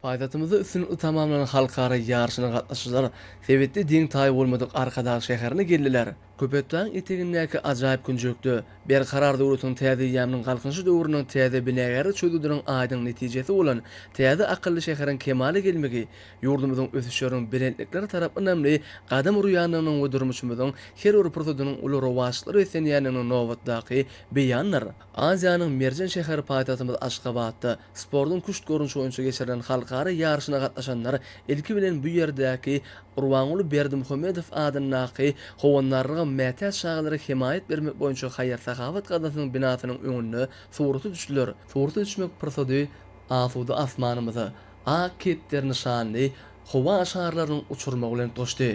Paytahtymyzda üstünlükli tamamlanan halkara ýarşyna gatnaşyjylar sebetde diň taý bolmadyk arkadaş şäherine geldiler. Köpetden etegindäki ajaýyp günjükdi. Berkarar döwletiň täze ýamynyň galkynjy döwrüniň täze binägäri çözüldüriň aýdyň netijesi bolan täze akylly şäheriň kemale gelmegi, ýurdumyzyň ösüşleriň bilenlikleri tarap önemli gadam urýanynyň we durmuşymyzyň her bir prosedurynyň uly rowaşlyklary esenýäniň nowatdaky beýanlar. Aziýanyň merjen şäheri paýtahtymyz Aşgabatda spordyň kuşt görünüşi boýunça geçirilen halkara ýarşyna gatnaşanlar ilki bilen bu ýerdäki Urwaňuly Berdimuhammedow adynyňky howanlarlyga mätäç şaglary himayet bermek boýunça haýar sahawat gadasynyň binasynyň öňünde suraty düşdiler. Suraty düşmek prosedury asuda asmanymyza ketler nişanly howa aşarlaryny uçurmak bilen toşdy.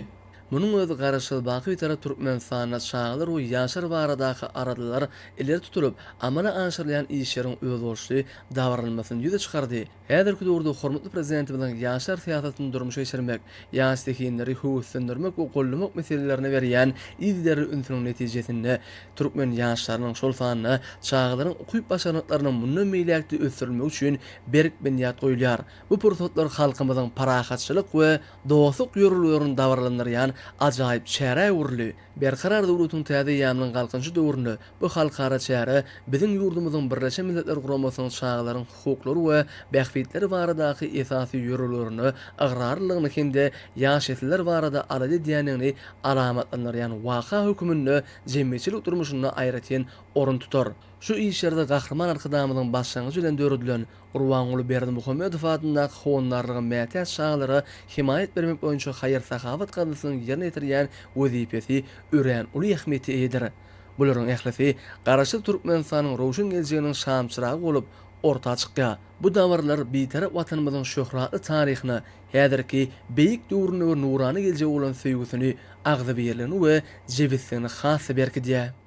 Munun özü garaşyl baky tarap Türkmenistana şaglar we ýaşar baradaky aradalar ileri tutulup, amana aşyrlayan işleriň öz bolşy dawranmasyny ýüze çykardy. Häzirki döwürde hormatly prezidentimiziň ýaşar syýasatyny durmuşa geçirmek, ýaş tekinleri höwüslendirmek we gollamak meselelerini berýän izleri ünsüniň netijesinde türkmen ýaşlarynyň şol sanyna çağlaryň okuyup başarmaklaryny mundan meýlekde ösürmek üçin berk benýat goýulýar. Bu pursatlar halkymyzyň parahatçylyk we dostluk ýörülýäryn dawranlaryan ajaýyp çäre urly. Berkarar döwletiň täze ýamynyň galkynjy döwründe bu halkara çäre biziň ýurdumyzyň Birleşen Milletler Guramasynyň şahlaryň hukuklary we bähfitleri baradaky esasy ýörelerini agrarlygyny hende ýaşetler barada alady diýenini alamatlanýan waka hökümünde jemgyýetçilik durmuşyna aýratyn orun tutar. Şu işlerde gahrman arkadamyzyň başlangyjy bilen döwredilen Urwaňuly Berdimuhammedow adynyň howanlarlygy mätäç şaglary himayet bermek boýunça haýar sahawat gadasynyň ýerine ýetirýän wezipesi ören uly ähmiýeti edir. Bularyň ählisi garaşyk Türkmenistanyň rowşan geljeginiň şamçyragy bolup orta çykýar. Bu dawarlar beýtarap watanymyzyň şöhratly taryhyny, häzirki beýik döwrüne we nurany geljegi bolan söýgüsini, agzy berligini we jebisini has berkidýär.